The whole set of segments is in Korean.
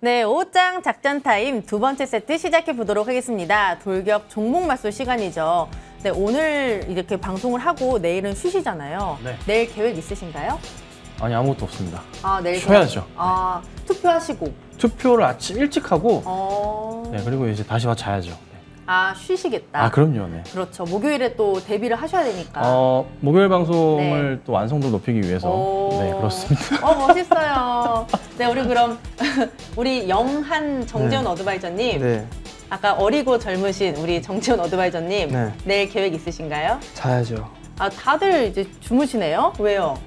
네, 오짱 작전 타임 두 번째 세트 시작해 보도록 하겠습니다. 돌격 종목 맞설 시간이죠. 네, 오늘 이렇게 방송을 하고 내일은 쉬시잖아요. 네. 내일 계획 있으신가요? 아니, 아무것도 없습니다. 내일 쉬어야죠. 투표하시고. 투표를 아침 일찍 하고 네, 그리고 이제 다시 와서 자야죠. 쉬시겠다. 그럼요. 네. 그렇죠. 목요일에 또 데뷔를 하셔야 되니까. 목요일 방송을 또 완성도 높이기 위해서. 네, 그렇습니다. 멋있어요. 네, 우리 그럼 우리 영한 정재훈 어드바이저님. 네. 아까 어리고 젊으신 우리 정재훈 어드바이저님. 네. 내일 계획 있으신가요? 자야죠. 다들 이제 주무시네요? 왜요?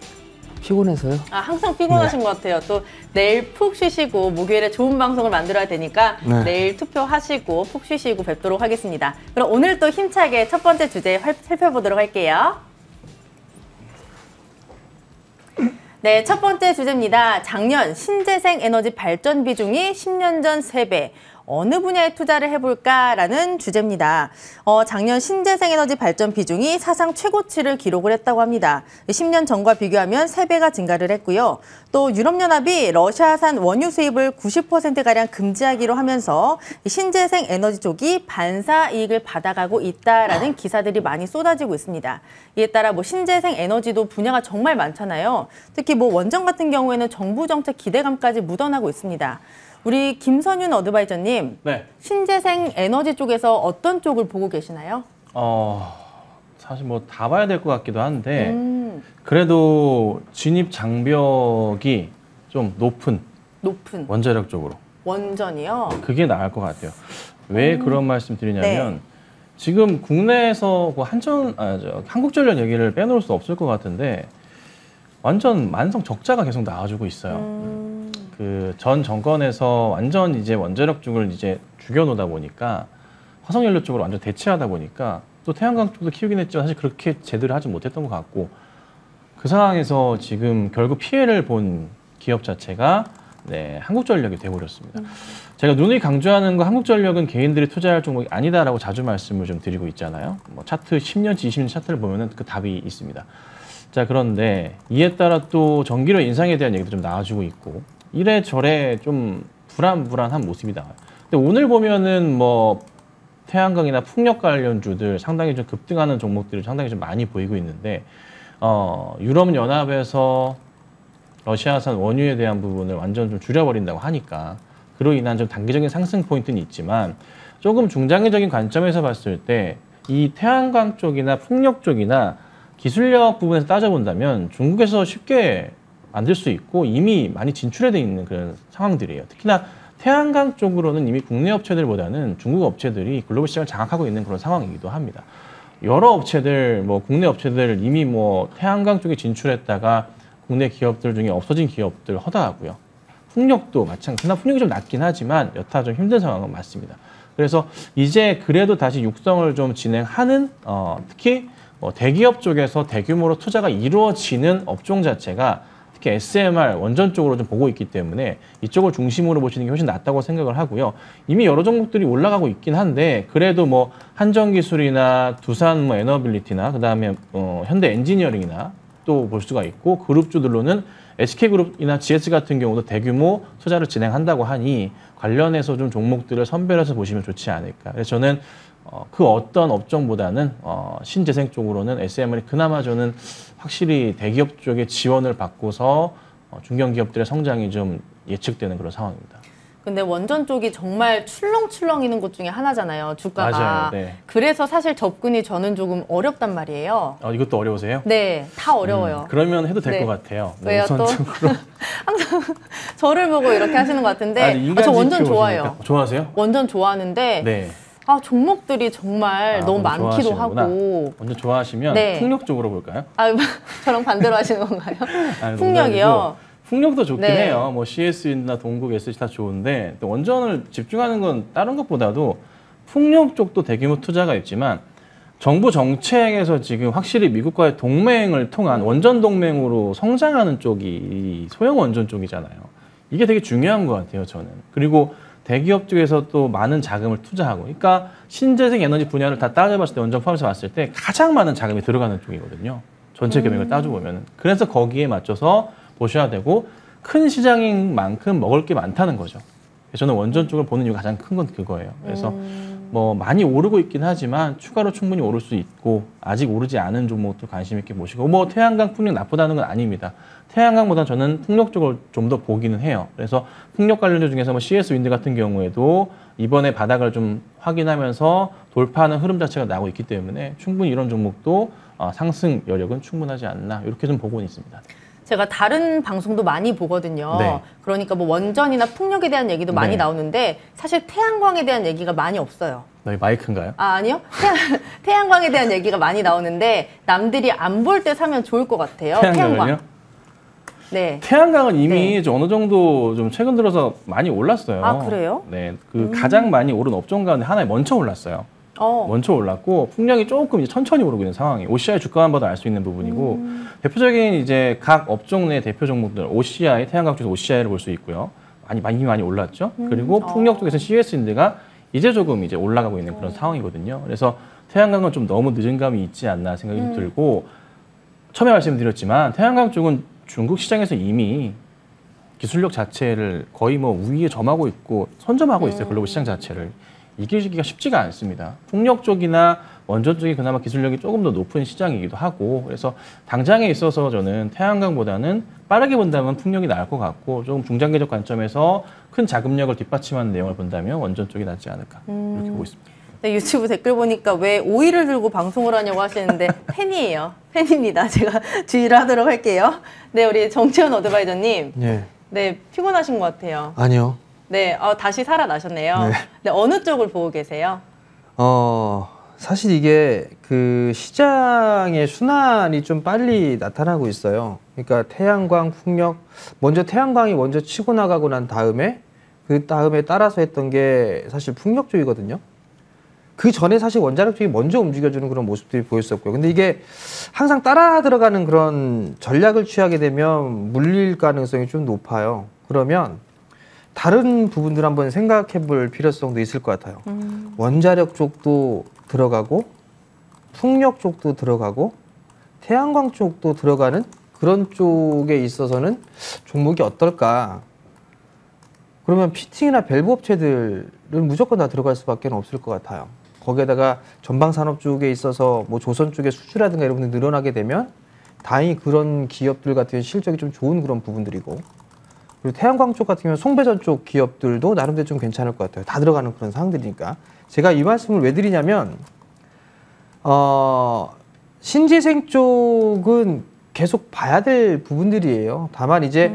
피곤해서요? 항상 피곤하신 것 같아요. 또 내일 푹 쉬시고 목요일에 좋은 방송을 만들어야 되니까 내일 투표하시고 푹 쉬시고 뵙도록 하겠습니다. 그럼 오늘 또 힘차게 첫 번째 주제 살펴보도록 할게요. 네, 첫 번째 주제입니다. 작년 신재생 에너지 발전 비중이 10년 전 3배. 어느 분야에 투자를 해볼까라는 주제입니다. 작년 신재생 에너지 발전 비중이 사상 최고치를 기록을 했다고 합니다. 10년 전과 비교하면 3배가 증가를 했고요. 또 유럽연합이 러시아산 원유 수입을 90%가량 금지하기로 하면서 신재생 에너지 쪽이 반사 이익을 받아가고 있다라는 기사들이 많이 쏟아지고 있습니다. 이에 따라 신재생 에너지도 분야가 정말 많잖아요. 특히 원전 같은 경우에는 정부 정책 기대감까지 묻어나고 있습니다. 우리 김선윤 어드바이저님, 네. 신재생 에너지 쪽에서 어떤 쪽을 보고 계시나요? 사실 다 봐야 될 것 같기도 한데 그래도 진입 장벽이 좀 높은 원자력 쪽으로. 원전이요? 그게 나을 것 같아요. 왜 그런 말씀 드리냐면 네. 지금 국내에서 한국전력 얘기를 빼놓을 수 없을 것 같은데 완전 만성 적자가 계속 나와주고 있어요. 그 전 정권에서 완전 이제 원자력 쪽을 이제 죽여놓다 보니까 화석연료 쪽으로 완전 대체하다 보니까 또 태양광 쪽도 키우긴 했지만 사실 그렇게 제대로 하지 못했던 것 같고 그 상황에서 지금 결국 피해를 본 기업 자체가 한국전력이 돼버렸습니다. 제가 누누이 강조하는 거 한국전력은 개인들이 투자할 종목이 아니다라고 자주 말씀을 좀 드리고 있잖아요. 차트 10년치, 20년 차트를 보면은 그 답이 있습니다. 자, 그런데 이에 따라 또 전기료 인상에 대한 얘기도 좀 나와주고 있고 이래저래 좀 불안한 모습이 나와요. 근데 오늘 보면은 태양광이나 풍력 관련주들 상당히 좀 급등하는 종목들이 상당히 좀 많이 보이고 있는데 유럽연합에서 러시아산 원유에 대한 부분을 완전 좀 줄여버린다고 하니까 그로 인한 좀 단기적인 상승 포인트는 있지만 조금 중장기적인 관점에서 봤을 때 이 태양광 쪽이나 풍력 쪽이나 기술력 부분에서 따져본다면 중국에서 쉽게 만들 수 있고 이미 많이 진출해 있는 그런 상황들이에요. 특히나 태양광 쪽으로는 이미 국내 업체들보다는 중국 업체들이 글로벌 시장을 장악하고 있는 그런 상황이기도 합니다. 여러 업체들, 국내 업체들 이미 태양광 쪽에 진출했다가 국내 기업들 중에 없어진 기업들 허다하고요. 풍력도 마찬가지. 그러나 풍력이 좀 낮긴 하지만 여타 좀 힘든 상황은 맞습니다. 그래서 이제 그래도 다시 육성을 좀 진행하는 특히 대기업 쪽에서 대규모로 투자가 이루어지는 업종 자체가 특히 SMR 원전 쪽으로 좀 보고 있기 때문에 이쪽을 중심으로 보시는 게 훨씬 낫다고 생각을 하고요. 이미 여러 종목들이 올라가고 있긴 한데 그래도 한전기술이나 두산 에너빌리티나 그다음에 현대 엔지니어링이나 또 볼 수가 있고 그룹주들로는 SK그룹이나 GS 같은 경우도 대규모 투자를 진행한다고 하니 관련해서 좀 종목들을 선별해서 보시면 좋지 않을까. 그래서 저는 그 어떤 업종보다는 신재생 쪽으로는 SMR이 그나마 저는 확실히 대기업 쪽의 지원을 받고서 중견기업들의 성장이 좀 예측되는 그런 상황입니다. 근데 원전 쪽이 정말 출렁출렁이는 곳 중에 하나잖아요, 주가가. 맞아요. 네. 그래서 사실 접근이 저는 조금 어렵단 말이에요. 이것도 어려우세요? 네, 다 어려워요. 그러면 해도 될 것 같아요. 왜요 또? 항상 저를 보고 이렇게 하시는 것 같은데 저 원전 좋아해요. 좋아하세요? 원전 좋아하는데 네. 종목들이 정말 너무 많기도 하고. 원전 좋아하시면 풍력 쪽으로 볼까요? 저랑 반대로 하시는 건가요? 풍력이요? 풍력도 좋긴 해요. CS나 동국, SC 다 좋은데 또 원전을 집중하는 건 다른 것보다도 풍력 쪽도 대규모 투자가 있지만 정부 정책에서 지금 확실히 미국과의 동맹을 통한 원전 동맹으로 성장하는 쪽이 소형 원전 쪽이잖아요. 이게 되게 중요한 것 같아요, 저는. 그리고 대기업 쪽에서 또 많은 자금을 투자하고, 그러니까 신재생 에너지 분야를 다 따져봤을 때 원전 포함해서 봤을 때 가장 많은 자금이 들어가는 쪽이거든요. 전체 금액을 따져보면. 그래서 거기에 맞춰서 보셔야 되고 큰 시장인 만큼 먹을 게 많다는 거죠. 저는 원전 쪽을 보는 이유가 가장 큰 건 그거예요. 그래서 뭐 많이 오르고 있긴 하지만 추가로 충분히 오를 수 있고 아직 오르지 않은 종목도 관심 있게 보시고 뭐 태양광 풍력 나쁘다는 건 아닙니다. 태양광보다 저는 풍력 쪽을 좀 더 보기는 해요. 그래서 풍력 관련주 중에서 뭐 CS 윈드 같은 경우에도 이번에 바닥을 좀 확인하면서 돌파하는 흐름 자체가 나오고 있기 때문에 충분히 이런 종목도 상승 여력은 충분하지 않나 이렇게 좀 보고는 있습니다. 제가 다른 방송도 많이 보거든요. 네. 그러니까 뭐 원전이나 풍력에 대한 얘기도 많이 네. 나오는데 사실 태양광에 대한 얘기가 많이 없어요. 너희 마이크인가요? 아니요. 태양광에 대한 얘기가 많이 나오는데 남들이 안 볼 때 사면 좋을 것 같아요. 태양광은요? 네. 태양광은 이미 네. 좀 어느 정도 좀 최근 들어서 많이 올랐어요. 아, 그래요? 네, 그 가장 많이 오른 업종 가운데 하나에 먼저 올랐어요. 먼저 올랐고 풍력이 조금 이제 천천히 오르고 있는 상황이에요. OCI 주가만 봐도 알 수 있는 부분이고 대표적인 이제 각 업종 내 대표 종목들 OCI 태양광 쪽에서 OCI를 볼 수 있고요. 많이 올랐죠. 그리고 풍력 쪽에서 CS인데가 이제 조금 이제 올라가고 있는 그런 상황이거든요. 그래서 태양광은 좀 너무 늦은 감이 있지 않나 생각이 좀 들고 처음에 말씀드렸지만 태양광 쪽은 중국 시장에서 이미 기술력 자체를 거의 뭐 우위에 점하고 있고 선점하고 있어요. 글로벌 시장 자체를. 이기기가 쉽지가 않습니다. 풍력 쪽이나 원전 쪽이 그나마 기술력이 조금 더 높은 시장이기도 하고 그래서 당장에 있어서 저는 태양광보다는 빠르게 본다면 풍력이 나을 것 같고 조금 중장기적 관점에서 큰 자금력을 뒷받침하는 내용을 본다면 원전 쪽이 낫지 않을까 이렇게 보고 있습니다. 네, 유튜브 댓글 보니까 왜 오이를 들고 방송을 하냐고 하시는데 팬이에요. 팬입니다. 제가 주의를 하도록 할게요. 네, 우리 정채원 어드바이저님. 예. 네, 피곤하신 것 같아요. 아니요. 네, 다시 살아나셨네요. 네. 네, 어느 쪽을 보고 계세요? 사실 이게 그 시장의 순환이 좀 빨리 나타나고 있어요. 그러니까 태양광, 풍력, 먼저 태양광이 먼저 치고 나가고 난 다음에 그 다음에 따라서 했던 게 사실 풍력 쪽이거든요. 그 전에 사실 원자력 쪽이 먼저 움직여주는 그런 모습들이 보였었고요. 근데 이게 항상 따라 들어가는 그런 전략을 취하게 되면 물릴 가능성이 좀 높아요. 그러면 다른 부분들 한번 생각해 볼 필요성도 있을 것 같아요. 원자력 쪽도 들어가고 풍력 쪽도 들어가고 태양광 쪽도 들어가는 그런 쪽에 있어서는 종목이 어떨까? 그러면 피팅이나 밸브 업체들은 무조건 다 들어갈 수밖에 없을 것 같아요. 거기에다가 전방산업 쪽에 있어서 뭐 조선 쪽의 수주라든가 이런 분들 늘어나게 되면 다행히 그런 기업들 같은 실적이 좀 좋은 그런 부분들이고 그리고 태양광 쪽 같은 경우는 송배전 쪽 기업들도 나름대로 좀 괜찮을 것 같아요. 다 들어가는 그런 상황들이니까. 제가 이 말씀을 왜 드리냐면 신재생 쪽은 계속 봐야 될 부분들이에요. 다만 이제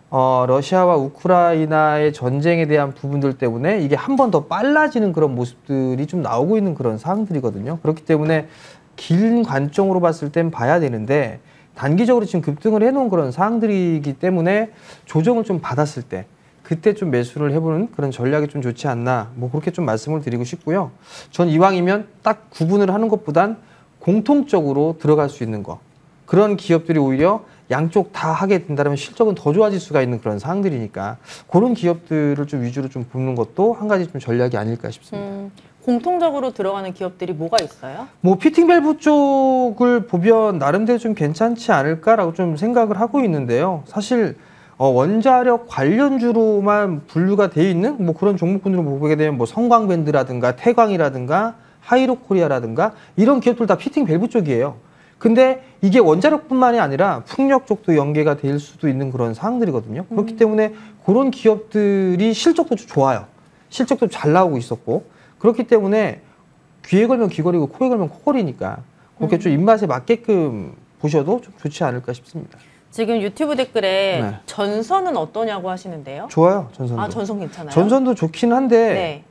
러시아와 우크라이나의 전쟁에 대한 부분들 때문에 이게 한 번 더 빨라지는 그런 모습들이 좀 나오고 있는 그런 상황들이거든요. 그렇기 때문에 긴 관점으로 봤을 땐 봐야 되는데 단기적으로 지금 급등을 해놓은 그런 상황들이기 때문에 조정을 좀 받았을 때 그때 좀 매수를 해보는 그런 전략이 좀 좋지 않나 뭐 그렇게 좀 말씀을 드리고 싶고요. 전 이왕이면 딱 구분을 하는 것보단 공통적으로 들어갈 수 있는 거 그런 기업들이 오히려 양쪽 다 하게 된다면 실적은 더 좋아질 수가 있는 그런 상황들이니까 그런 기업들을 좀 위주로 좀 보는 것도 한 가지 좀 전략이 아닐까 싶습니다. 공통적으로 들어가는 기업들이 뭐가 있어요? 뭐 피팅 밸브 쪽을 보면 나름대로 좀 괜찮지 않을까라고 좀 생각을 하고 있는데요. 사실 원자력 관련주로만 분류가 돼 있는 뭐 그런 종목군들을 보게 되면 뭐 성광밴드라든가 태광이라든가 하이로코리아라든가 이런 기업들 다 피팅 밸브 쪽이에요. 근데 이게 원자력뿐만이 아니라 풍력 쪽도 연계가 될 수도 있는 그런 상황들이거든요. 그렇기 때문에 그런 기업들이 실적도 좋아요. 실적도 잘 나오고 있었고 그렇기 때문에 귀에 걸면 귀걸이고 코에 걸면 코걸이니까 그렇게 좀 입맛에 맞게끔 보셔도 좀 좋지 않을까 싶습니다. 지금 유튜브 댓글에 네. 전선은 어떠냐고 하시는데요? 좋아요, 전선도. 아, 전선 괜찮아요? 전선도 좋긴 한데 네.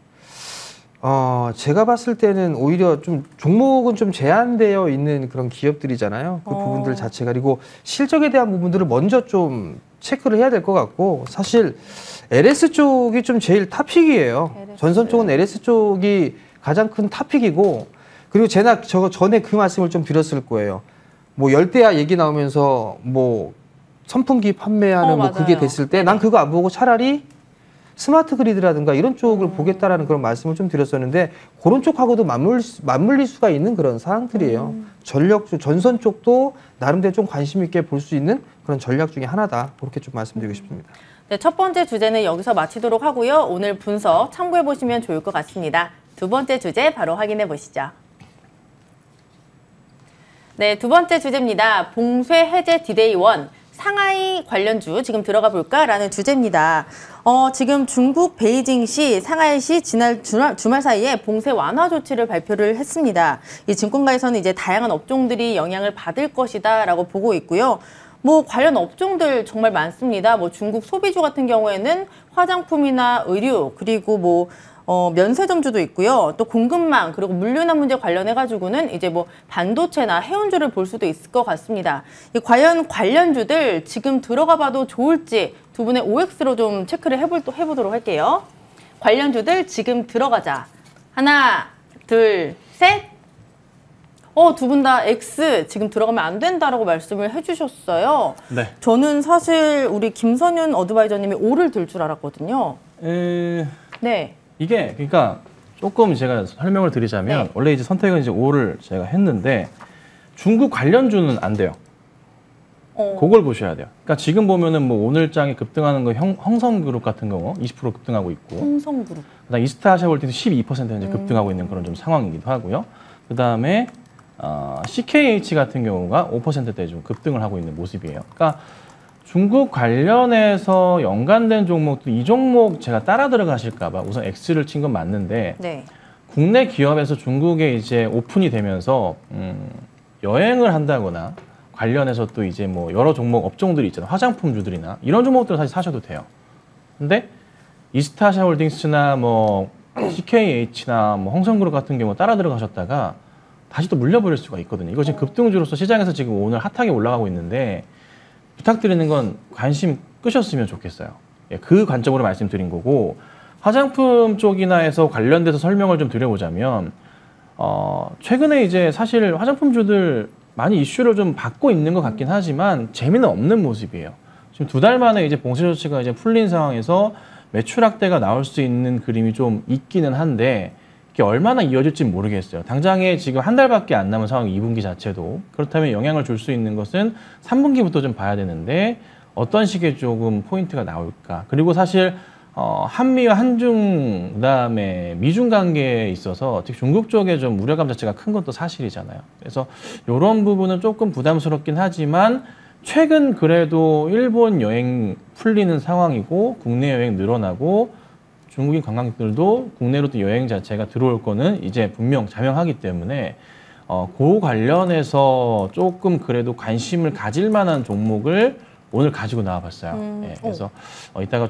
제가 봤을 때는 오히려 좀 종목은 좀 제한되어 있는 그런 기업들이잖아요. 그 부분들 자체가. 그리고 실적에 대한 부분들을 먼저 좀 체크를 해야 될 것 같고 사실 LS 쪽이 좀 제일 탑픽이에요. LS. 전선 쪽은 LS 쪽이 가장 큰 탑픽이고 그리고 제가 전에 그 말씀을 좀 드렸을 거예요. 뭐 열대야 얘기 나오면서 뭐 선풍기 판매하는 뭐 그게 맞아요. 됐을 때 난 그거 안 보고 차라리 스마트 그리드라든가 이런 쪽을 보겠다라는 그런 말씀을 좀 드렸었는데 그런 쪽하고도 맞물릴 수가 있는 그런 사항들이에요. 전력 쪽, 전선 쪽도 나름대로 좀 관심 있게 볼 수 있는 그런 전략 중에 하나다. 그렇게 좀 말씀드리고 싶습니다. 네, 첫 번째 주제는 여기서 마치도록 하고요. 오늘 분석 참고해 보시면 좋을 것 같습니다. 두 번째 주제 바로 확인해 보시죠. 네, 두 번째 주제입니다. 봉쇄 해제 디데이 1. 상하이 관련주 지금 들어가 볼까라는 주제입니다. 지금 중국 베이징시, 상하이시 지난 주말 사이에 봉쇄 완화 조치를 발표를 했습니다. 이 증권가에서는 이제 다양한 업종들이 영향을 받을 것이다라고 보고 있고요. 뭐 관련 업종들 정말 많습니다. 뭐 중국 소비주 같은 경우에는 화장품이나 의류 그리고 뭐 면세점주도 있고요. 또 공급망 그리고 물류난 문제 관련해가지고는 이제 뭐 반도체나 해운주를 볼 수도 있을 것 같습니다. 과연 관련주들 지금 들어가 봐도 좋을지 두 분의 OX로 좀 체크를 해보도록 할게요. 관련주들 지금 들어가자. 하나, 둘, 셋. 두 분 다 X 지금 들어가면 안 된다라고 말씀을 해주셨어요. 네. 저는 사실 우리 김선윤 어드바이저님이 O를 들 줄 알았거든요. 네. 이게 그러니까 조금 제가 설명을 드리자면 네. 원래 이제 선택은 이제 5를 제가 했는데 중국 관련주는 안 돼요. 그걸 보셔야 돼요. 그러니까 지금 보면은 뭐 오늘장에 급등하는 거 홍성그룹 같은 경우 20% 급등하고 있고, 홍성그룹. 그다음 이스타아시아홀딩스 12% 현재 급등하고 있는 그런 좀 상황이기도 하고요. 그다음에 CKH 같은 경우가 5%대 좀 급등을 하고 있는 모습이에요. 그러니까 중국 관련해서 연관된 종목도 이 종목 제가 따라 들어가실까봐 우선 X를 친 건 맞는데 네. 국내 기업에서 중국에 이제 오픈이 되면서 여행을 한다거나 관련해서 또 이제 뭐 여러 종목 업종들이 있잖아요. 화장품주들이나 이런 종목들은 사실 사셔도 돼요. 근데 이스타아시아홀딩스나 뭐 CKH나 뭐 홍성그룹 같은 경우 따라 들어가셨다가 다시 또 물려버릴 수가 있거든요. 이거 지금 급등주로서 시장에서 지금 오늘 핫하게 올라가고 있는데 부탁드리는 건 관심 끄셨으면 좋겠어요. 예, 그 관점으로 말씀드린 거고 화장품 쪽이나 해서 관련돼서 설명을 좀 드려보자면 최근에 이제 사실 화장품주들 많이 이슈를 좀 받고 있는 것 같긴 하지만 재미는 없는 모습이에요. 지금 2달 만에 이제 봉쇄 조치가 이제 풀린 상황에서 매출 확대가 나올 수 있는 그림이 좀 있기는 한데 이게 얼마나 이어질지 모르겠어요. 당장에 지금 한 달밖에 안 남은 상황 2분기 자체도 그렇다면 영향을 줄 수 있는 것은 3분기부터 좀 봐야 되는데 어떤 식의 조금 포인트가 나올까. 그리고 사실 한미와 한중 그다음에 미중 관계에 있어서 특히 중국 쪽에 좀 우려감 자체가 큰 것도 사실이잖아요. 그래서 이런 부분은 조금 부담스럽긴 하지만 최근 그래도 일본 여행 풀리는 상황이고 국내 여행 늘어나고 중국인 관광객들도 국내로 또 여행 자체가 들어올 거는 이제 분명 자명하기 때문에 그 관련해서 조금 그래도 관심을 가질 만한 종목을 오늘 가지고 나와봤어요. 예, 그래서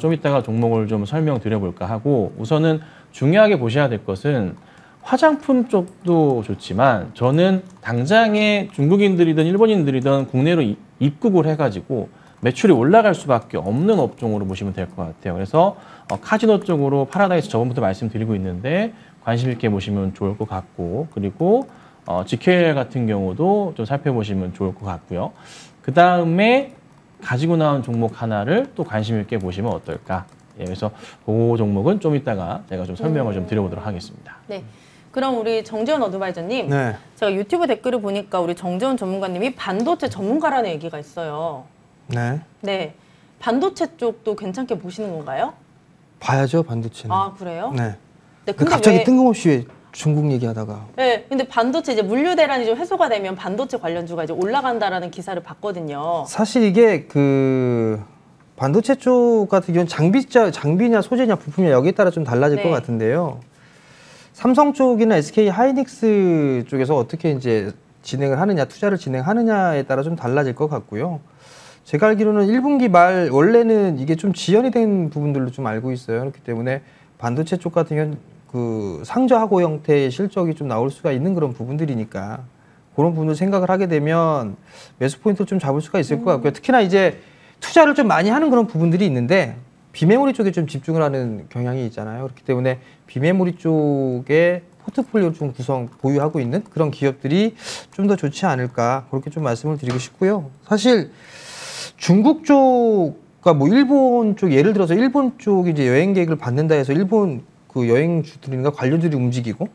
좀 이따가 종목을 좀 설명드려볼까 하고 우선은 중요하게 보셔야 될 것은 화장품 쪽도 좋지만 저는 당장에 중국인들이든 일본인들이든 국내로 입국을 해가지고 매출이 올라갈 수밖에 없는 업종으로 보시면 될 것 같아요. 그래서 카지노 쪽으로 파라다이스 저번부터 말씀드리고 있는데 관심 있게 보시면 좋을 것 같고 그리고 GKL 같은 경우도 좀 살펴보시면 좋을 것 같고요. 그 다음에 가지고 나온 종목 하나를 또 관심 있게 보시면 어떨까. 예, 그래서 그 종목은 좀 이따가 제가 좀 설명을 좀 드려보도록 하겠습니다. 네. 그럼 우리 정재원 어드바이저님, 네. 제가 유튜브 댓글을 보니까 우리 정재원 전문가님이 반도체 전문가라는 얘기가 있어요. 네. 네. 반도체 쪽도 괜찮게 보시는 건가요? 봐야죠, 반도체는. 아, 그래요? 네. 네, 근데 갑자기 뜬금없이 왜 중국 얘기하다가. 네, 근데 반도체 이제 물류 대란이 좀 해소가 되면 반도체 관련주가 이제 올라간다라는 기사를 봤거든요. 사실 이게 그 반도체 쪽 같은 경우는 장비냐 소재냐 부품이냐 여기에 따라 좀 달라질 것 같은데요. 삼성 쪽이나 SK 하이닉스 쪽에서 어떻게 이제 진행을 하느냐, 투자를 진행하느냐에 따라 좀 달라질 것 같고요. 제가 알기로는 1분기 말 원래는 이게 좀 지연이 된 부분들로 좀 알고 있어요. 그렇기 때문에 반도체 쪽 같은 경우는 그 상저하고 형태의 실적이 좀 나올 수가 있는 그런 부분들이니까 그런 부분을 생각을 하게 되면 매수 포인트를 좀 잡을 수가 있을 것 같고요. 특히나 이제 투자를 좀 많이 하는 그런 부분들이 있는데 비메모리 쪽에 좀 집중을 하는 경향이 있잖아요. 그렇기 때문에 비메모리 쪽에 포트폴리오를 좀 보유하고 있는 그런 기업들이 좀 더 좋지 않을까 그렇게 좀 말씀을 드리고 싶고요. 사실 중국 쪽과 뭐 일본 쪽 예를 들어서 일본 쪽이 이제 여행 계획을 받는다 해서 일본 그 여행주들인가 관료들이 움직이고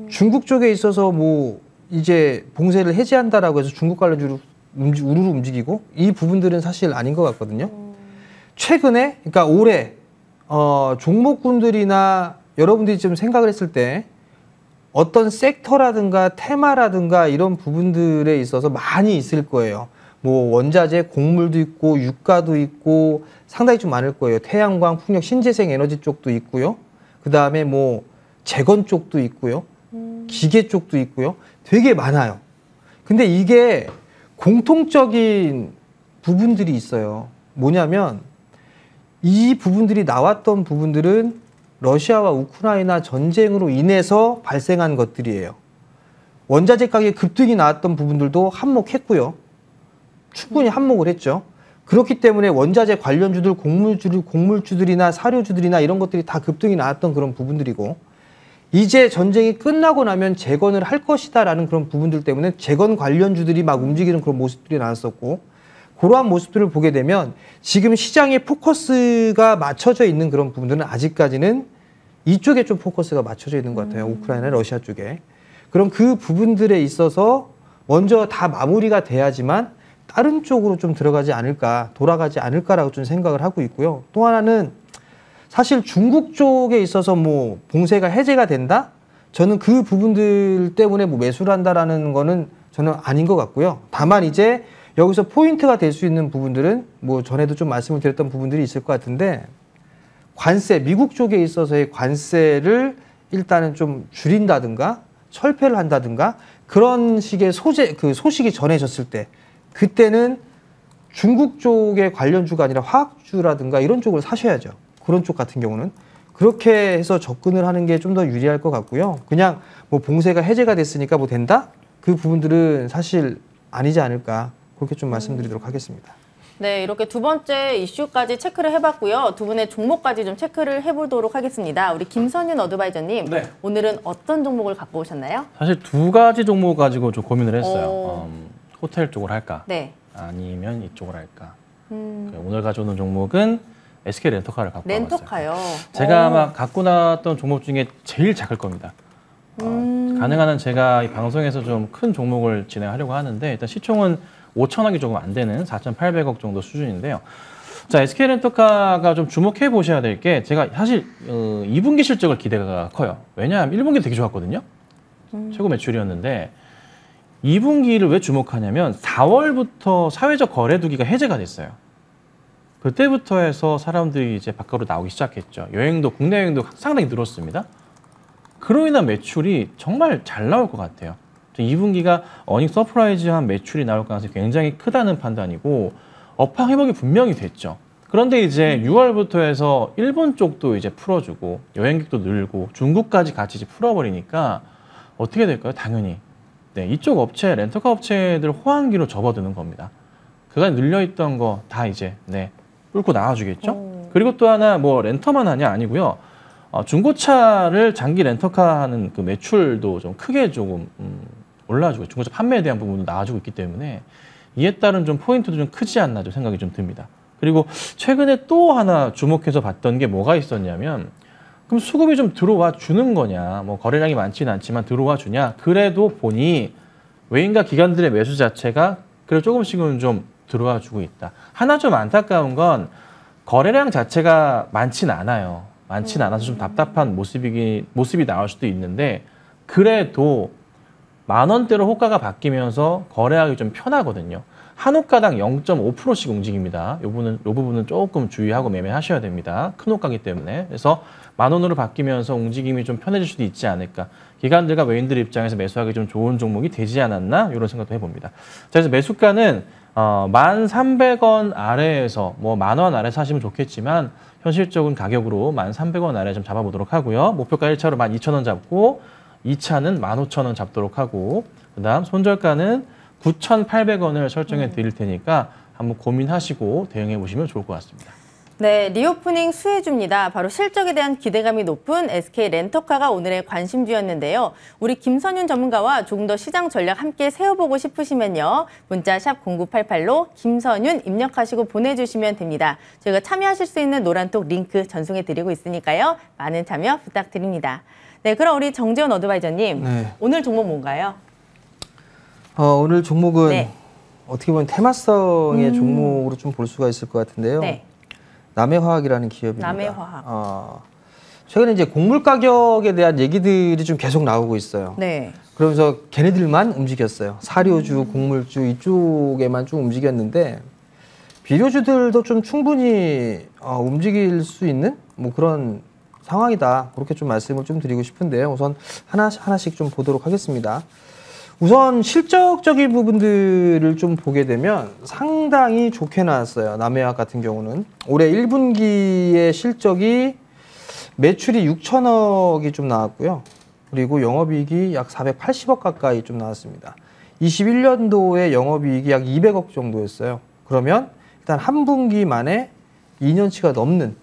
중국 쪽에 있어서 뭐 이제 봉쇄를 해제한다라고 해서 중국 관련주로 우르르 움직이고 이 부분들은 사실 아닌 것 같거든요. 최근에, 그러니까 올해 종목군들이나 여러분들이 좀 생각을 했을 때 어떤 섹터라든가 테마라든가 이런 부분들에 있어서 많이 있을 거예요. 뭐 원자재, 곡물도 있고 유가도 있고 상당히 좀 많을 거예요. 태양광, 풍력, 신재생 에너지 쪽도 있고요. 그 다음에 뭐 재건 쪽도 있고요. 기계 쪽도 있고요. 되게 많아요. 근데 이게 공통적인 부분들이 있어요. 뭐냐면 이 부분들이 나왔던 부분들은 러시아와 우크라이나 전쟁으로 인해서 발생한 것들이에요. 원자재 가격 급등이 나왔던 부분들도 한몫했고요. 충분히 한몫을 했죠. 그렇기 때문에 원자재 관련주들, 곡물주들이나 사료주들이나 이런 것들이 다 급등이 나왔던 그런 부분들이고, 이제 전쟁이 끝나고 나면 재건을 할 것이다라는 그런 부분들 때문에 재건 관련주들이 막 움직이는 그런 모습들이 나왔었고, 그러한 모습들을 보게 되면 지금 시장의 포커스가 맞춰져 있는 그런 부분들은 아직까지는 이쪽에 좀 포커스가 맞춰져 있는 것 같아요. 우크라이나, 러시아 쪽에. 그럼 그 부분들에 있어서 먼저 다 마무리가 돼야지만 다른 쪽으로 좀 들어가지 않을까, 돌아가지 않을까라고 좀 생각을 하고 있고요. 또 하나는 사실 중국 쪽에 있어서 뭐 봉쇄가 해제가 된다? 저는 그 부분들 때문에 뭐 매수를 한다라는 거는 저는 아닌 것 같고요. 다만 이제 여기서 포인트가 될 수 있는 부분들은 뭐 전에도 좀 말씀을 드렸던 부분들이 있을 것 같은데, 관세, 미국 쪽에 있어서의 관세를 일단은 좀 줄인다든가 철폐를 한다든가 그런 식의 소식이 전해졌을 때, 그때는 중국 쪽의 관련주가 아니라 화학주라든가 이런 쪽을 사셔야죠. 그런 쪽 같은 경우는 그렇게 해서 접근을 하는 게 좀 더 유리할 것 같고요. 그냥 뭐 봉쇄가 해제가 됐으니까 뭐 된다? 그 부분들은 사실 아니지 않을까, 그렇게 좀 말씀드리도록 하겠습니다. 네, 이렇게 두 번째 이슈까지 체크를 해봤고요. 두 분의 종목까지 좀 체크를 해보도록 하겠습니다. 우리 김선윤 어드바이저님, 네. 오늘은 어떤 종목을 갖고 오셨나요? 사실 두 가지 종목 가지고 좀 고민을 했어요. 호텔 쪽을 할까? 네. 아니면 이쪽을 할까? 오늘 가져오는 종목은 SK 렌터카를 갖고 와봤어요. 렌터카요. 제가 아마 갖고 나왔던 종목 중에 제일 작을 겁니다. 가능한 한 제가 이 방송에서 좀 큰 종목을 진행하려고 하는데, 일단 시총은 5천억이 조금 안 되는 4,800억 정도 수준인데요. 자, SK 렌터카가 좀 주목해 보셔야 될 게, 제가 사실 2분기 실적을 기대가 커요. 왜냐하면 1분기 되게 좋았거든요. 최고 매출이었는데 2분기를 왜 주목하냐면 4월부터 사회적 거래두기가 해제가 됐어요. 그때부터 해서 사람들이 이제 밖으로 나오기 시작했죠. 여행도, 국내 여행도 상당히 늘었습니다. 그로 인한 매출이 정말 잘 나올 것 같아요. 2분기가 어닝 서프라이즈한 매출이 나올 가능성이 굉장히 크다는 판단이고, 업황 회복이 분명히 됐죠. 그런데 이제 6월부터 해서 일본 쪽도 이제 풀어주고 여행객도 늘고 중국까지 같이 이제 풀어버리니까 어떻게 될까요? 당연히 네, 이쪽 업체, 렌터카 업체들 호황기로 접어드는 겁니다. 그간 늘려있던 거 다 이제 뚫고 나와주겠죠. 그리고 또 하나 뭐 렌터만 하냐 아니고요. 중고차를 장기 렌터카하는 그 매출도 좀 크게 조금 올라주고, 중고차 판매에 대한 부분도 나와주고 있기 때문에 이에 따른 좀 포인트도 좀 크지 않나 좀 생각이 좀 듭니다. 그리고 최근에 또 하나 주목해서 봤던 게 뭐가 있었냐면, 그럼 수급이 좀 들어와 주는 거냐, 뭐 거래량이 많지는 않지만 들어와 주냐. 그래도 보니 외인과 기관들의 매수 자체가 그래도 조금씩은 좀 들어와 주고 있다. 하나 좀 안타까운 건 거래량 자체가 많진 않아요. 많진 않아서 좀 답답한 모습이 나올 수도 있는데, 그래도 만 원대로 호가가 바뀌면서 거래하기 좀 편하거든요. 한 호가당 0.5%씩 움직입니다. 이 부분은 조금 주의하고 매매하셔야 됩니다. 큰 호가이기 때문에. 그래서 만 원으로 바뀌면서 움직임이 좀 편해질 수도 있지 않을까. 기관들과 외인들 입장에서 매수하기 좀 좋은 종목이 되지 않았나, 이런 생각도 해봅니다. 자, 그래서 매수가는 1,300원 아래에서 뭐 만 원 아래 사시면 좋겠지만, 현실적인 가격으로 1,300원 아래 좀 잡아보도록 하고요. 목표가 1차로 12,000원 잡고 2차는 15,000원 잡도록 하고, 그다음 손절가는 9,800원을 설정해 드릴 테니까 한번 고민하시고 대응해 보시면 좋을 것 같습니다. 네, 리오프닝 수혜주입니다. 바로 실적에 대한 기대감이 높은 SK 렌터카가 오늘의 관심주였는데요. 우리 김선윤 전문가와 조금 더 시장 전략 함께 세워보고 싶으시면요. 문자 샵 0988로 김선윤 입력하시고 보내주시면 됩니다. 저희가 참여하실 수 있는 노란톡 링크 전송해드리고 있으니까요. 많은 참여 부탁드립니다. 네, 그럼 우리 정재원 어드바이저님, 네. 오늘 종목 뭔가요? 오늘 종목은 네. 어떻게 보면 테마성의 종목으로 좀 볼 수가 있을 것 같은데요. 네. 남해화학이라는 기업입니다. 남해화학. 최근에 이제 곡물 가격에 대한 얘기들이 좀 계속 나오고 있어요. 네. 그러면서 걔네들만 움직였어요. 사료주, 곡물주 이쪽에만 좀 움직였는데 비료주들도 좀 충분히 움직일 수 있는 뭐 그런 상황이다. 그렇게 좀 말씀을 좀 드리고 싶은데요. 우선 하나씩 좀 보도록 하겠습니다. 우선 실적적인 부분들을 좀 보게 되면 상당히 좋게 나왔어요. 남해화학 같은 경우는 올해 1분기의 실적이 매출이 6천억이 좀 나왔고요. 그리고 영업이익이 약 480억 가까이 좀 나왔습니다. 21년도에 영업이익이 약 200억 정도였어요. 그러면 일단 한 분기 만에 2년치가 넘는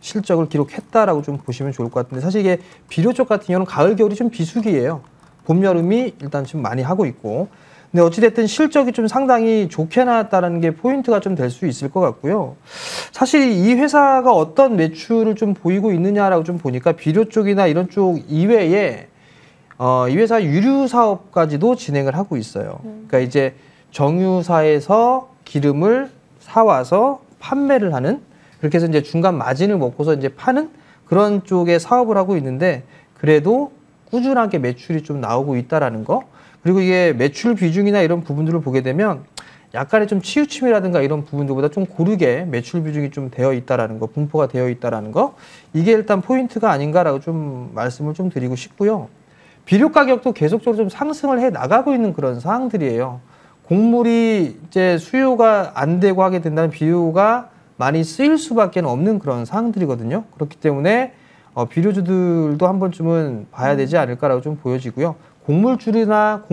실적을 기록했다라고 좀 보시면 좋을 것 같은데 사실 이게 비료 쪽 같은 경우는 가을 겨울이 좀 비수기예요. 봄 여름이 일단 지금 많이 하고 있고 근데 어찌됐든 실적이 좀 상당히 좋게 나왔다는 게 포인트가 좀 될 수 있을 것 같고요. 사실 이 회사가 어떤 매출을 좀 보이고 있느냐라고 좀 보니까 비료 쪽이나 이런 쪽 이외에 이 회사 유류 사업까지도 진행을 하고 있어요. 그러니까 이제 정유사에서 기름을 사와서 판매를 하는 그렇게 해서 이제 중간 마진을 먹고서 이제 파는 그런 쪽의 사업을 하고 있는데 그래도 꾸준하게 매출이 좀 나오고 있다라는 거. 그리고 이게 매출 비중이나 이런 부분들을 보게 되면 약간의 좀 치우침이라든가 이런 부분들보다 좀 고르게 매출 비중이 좀 되어 있다라는 거, 분포가 되어 있다라는 거. 이게 일단 포인트가 아닌가라고 좀 말씀을 좀 드리고 싶고요. 비료 가격도 계속적으로 좀 상승을 해 나가고 있는 그런 상황들이에요. 곡물이 이제 수요가 안 되고 하게 된다면 비료가 많이 쓰일 수밖에 없는 그런 상황들이거든요. 그렇기 때문에 비료주들도 한 번쯤은 봐야 되지 않을까라고 좀 보여지고요. 곡물주나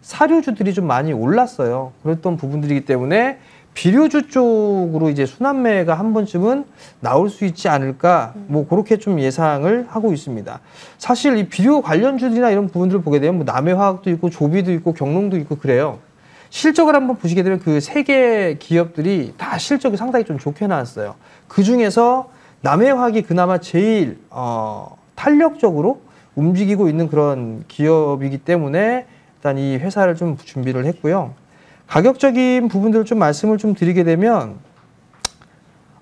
사료주들이 좀 많이 올랐어요. 그랬던 부분들이기 때문에 비료주 쪽으로 이제 순환매가 한 번쯤은 나올 수 있지 않을까 뭐 그렇게 좀 예상을 하고 있습니다. 사실 이 비료 관련주들이나 이런 부분들을 보게 되면 뭐 남해화학도 있고 조비도 있고 경농도 있고 그래요. 실적을 한번 보시게 되면 그 세 개 기업들이 다 실적이 상당히 좀 좋게 나왔어요. 그 중에서 남해화학이 그나마 제일 탄력적으로 움직이고 있는 그런 기업이기 때문에 일단 이 회사를 좀 준비를 했고요. 가격적인 부분들을 좀 말씀을 좀 드리게 되면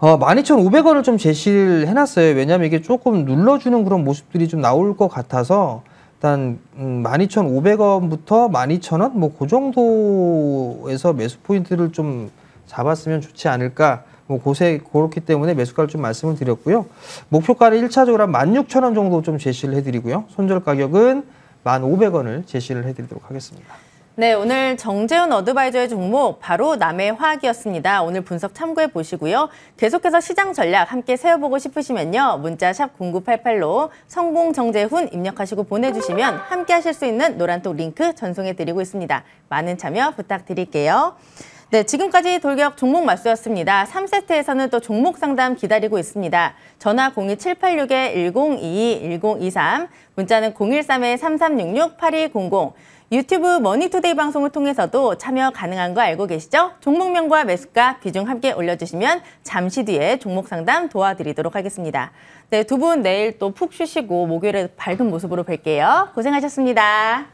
12,500원을 좀 제시를 해놨어요. 왜냐하면 이게 조금 눌러주는 그런 모습들이 좀 나올 것 같아서 일단 12,500원부터 12,000원 뭐 그 정도에서 매수 포인트를 좀 잡았으면 좋지 않을까. 뭐 그렇기 때문에 매수가를 좀 말씀을 드렸고요. 목표가를 1차적으로 한 16,000원 정도 좀 제시를 해드리고요. 손절 가격은 1,500원을 제시를 해드리도록 하겠습니다. 네, 오늘 정재훈 어드바이저의 종목 바로 남해화학이었습니다. 오늘 분석 참고해 보시고요. 계속해서 시장 전략 함께 세워보고 싶으시면요. 문자 샵 0988로 성공 정재훈 입력하시고 보내주시면 함께 하실 수 있는 노란톡 링크 전송해 드리고 있습니다. 많은 참여 부탁드릴게요. 네, 지금까지 돌격 종목 말씀이었습니다. 3세트에서는 또 종목 상담 기다리고 있습니다. 전화 02786-1022-1023, 문자는 013-3366-8200, 유튜브 머니투데이 방송을 통해서도 참여 가능한 거 알고 계시죠? 종목명과 매수가 비중 함께 올려주시면 잠시 뒤에 종목 상담 도와드리도록 하겠습니다. 네, 두 분 내일 또 푹 쉬시고 목요일에 밝은 모습으로 뵐게요. 고생하셨습니다.